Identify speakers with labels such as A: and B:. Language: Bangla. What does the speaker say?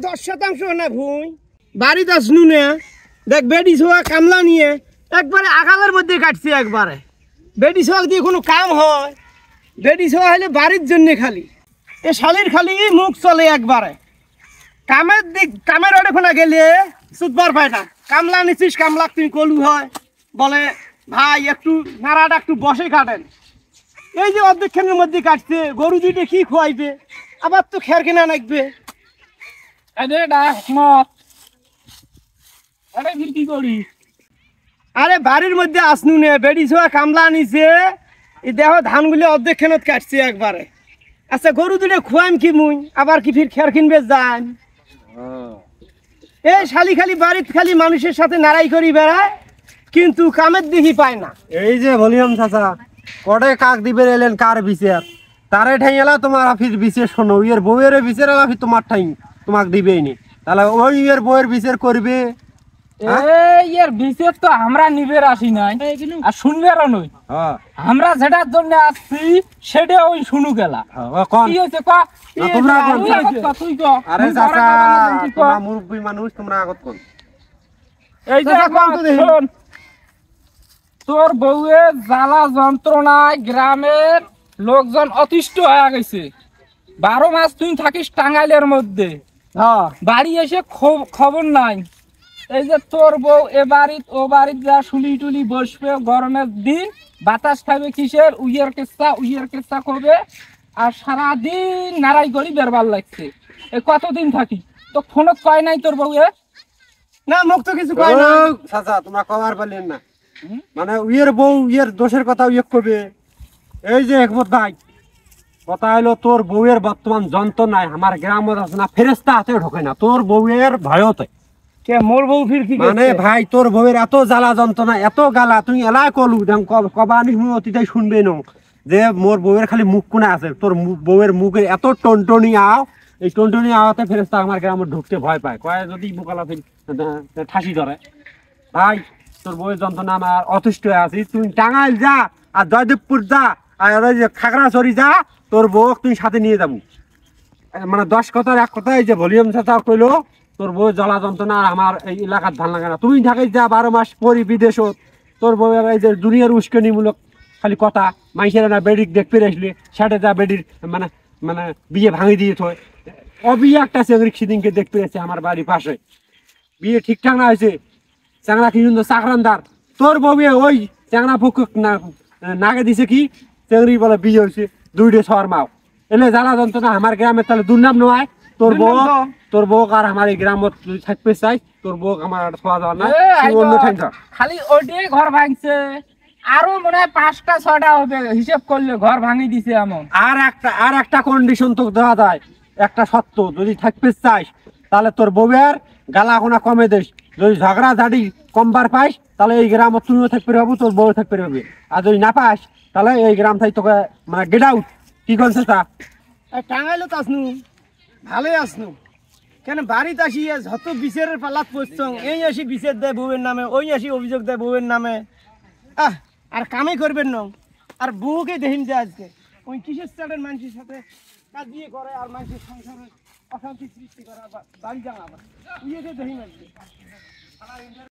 A: 10% না ভুঁই বাড়িতে আসনু না দেখ বেডি ছোয়া কামলা নিয়ে একবারে আগালের মধ্যে কাটছে একবারে বেডি ছোয়া দিয়ে কোনো কাম হয় বেডি ছোয়া হলে বাড়ির জন্য খালি এ শালির খালি মুখ চলে একবারে কামের ওখানে গেলে সুদবার পায় না কামলা নিছিস কামলা তুই কলু হয় বলে ভাই একটু নাড়াটা একটু বসে কাটেন এই যে অর্ধেকখানের মধ্যে কাটছে গরু দুইটা কি খোয়াইবে আবার তো খের কেনা লাগবে আরে বাড়ির মধ্যে আসনু নে বেডি ছোয়া কামলা নিছে এই দেখো ধানগুলি অর্ধেকখানত কাটছে একবারে আচ্ছা গরু দুটো খোয়াইম কি মুই আবার কি ফির খের কিনবে যান এই শালি খালি বাড়িতে খালি মানুষের সাথে নাড়াই করি বেড়ায় কিন্তু কামের দেখি পায় না
B: এই যে ভলিউম চাচা কড়ে কাক দিবে এলেন কার বিচার তারে ঠাই এলা তোমার আফির বিচার শোনো ইয়ের বউয়ের বিচার এলা আফির তোমার ঠাই তোমাকে দিবেই নি তাহলে ওই ইয়ের বউয়ের বিচার করবে
C: এর বিচার তো আমরা নিবে আসি নাই আর শুনবেরও নই আমরা যেটার জন্য আসছি সেটা ওই শুনু গেলা কি হয়েছে তুই ক
B: আরে চাচা তোমরা মুরব্বী মানুষ তোমরা আগত কোন
C: এই যে শোন তোর বউয়ের জ্বালা যন্ত্রণায় গ্রামের লোকজন অতিষ্ঠ হয়ে গেছে 12 মাস তুই থাকিস টাঙ্গাইলের মধ্যে বাড়ি এসে খবর নাই এই যে তোর বউ এ বাড়িত ও বাড়িত যা শুলি টুলি বসবে গরমের দিন বাতাস খাবে কিসের উইয়ের কেসা করবে আর সারাদিন নাড়াই করি বেরবার লাগছে এ কতদিন থাকি তো ফোনত কয় নাই তোর বউ
A: না মুখ তো কিছু কয় না
B: চাচা তোমরা কবার পারলেন না মানে উইয়ের বউ উইয়ের দোষের কথা উইয়ে কবে এই যে একমত ভাই কথা হলো তোর বউয়ের বর্তমান যন্ত্রণায় আমার গ্রামের আছে না ফেরেস্তা হাতে ঢোকে না তোর বউয়ের ভয়তে
A: মোর বউ ফির কি
B: মানে ভাই তোর বউয়ের এত জ্বালা যন্ত্রণা এত গালা তুই এলাই কলু কবা আনিস মুই অতিটাই শুনবে ন যে মোর বউয়ের খালি মুখ কোনা আছে তোর বউয়ের মুখের এত টনটনি আও এই টনটনি আওয়াতে ফেরেস্তা আমার গ্রামে ঢুকতে ভয় পায় কয় যদি মুখালা ঠাসি ধরে ভাই তোর বউয়ের যন্ত্রণা আমার অতিষ্ঠ হয়ে আছি তুই টাঙ্গাইল যা আর জয়দেবপুর যা আর ওই যে খাগড়াছড়ি যা তোর বউ তুই সাথে নিয়ে যাবো মানে 10 কথার এক কথা এই যে ভলিউম চাচা কইলো তোর বউ জ্বালা যন্ত্রণা আর আমার এই এলাকার ভাল লাগে না তুই ঢাকায় যা 12 মাস পরি বিদেশত তোর বউয়ের এই যে দুনিয়ার উস্কানিমূলক খালি কথা মাইসেরা না বেডিক দেখতে আসলে সেটা যা বেডির মানে মানে বিয়ে ভাঙি দিয়ে থয় অবিয়ে একটা চেংড়ি সেদিনকে দেখতে এসেছে আমার বাড়ির পাশে বিয়ে ঠিকঠাক না হয়েছে চ্যাংড়া কি সুন্দর চাকরান্দার তোর বউয়ে ওই চ্যাংড়া ফুক নাগে দিছে কি চেংড়ি বলে বিয়ে হয়েছে 2টে ছর মাও এলে জ্বালা যন্ত্রণা আমার গ্রামে তাহলে দুর্নাম নয় তোর বউ আর আমার এই গ্রামত থাকতে চাই তোর বউ আমার ছোঁয়া যাওয়া না অন্য ঠাই
C: খালি ওইটাই ঘর ভাঙছে আরো মনে হয় 5টা 6টা হবে হিসাব করলে ঘর ভাঙি দিছে এমন
B: আর একটা কন্ডিশন তো দেওয়া যায় একটা সত্য যদি থাকতে চাইস তাহলে তোর বউয়ের গালা কোনা কমে দিস যদি ঝগড়া ঝাড়ি কমবার পাইস তাহলে এই গ্রামত তুমিও থাকতে পারবো তোর বউ থাকতে পারবে আর যদি না পাস তাহলে এই গ্রাম থাই তোকে মানে গেট আউট কি করছে তা
A: টাঙ্গাইলো তো আসনু ভালোই আসনু কেন বাড়িতে আসি যত বিচারের পালাত পড়ছং এই আসি বিচার দেয় বউয়ের নামে ওই আসি অভিযোগ দেয় বউয়ের নামে আর কামই করবেন না আর বউকে দেখিম যে আজকে ওই কিসের স্টার্টের মানুষের সাথে কাজ দিয়ে করে আর মানুষের সংসারে অশান্তি সৃষ্টি করা বাড়ি জানা আবার দেখিম আজকে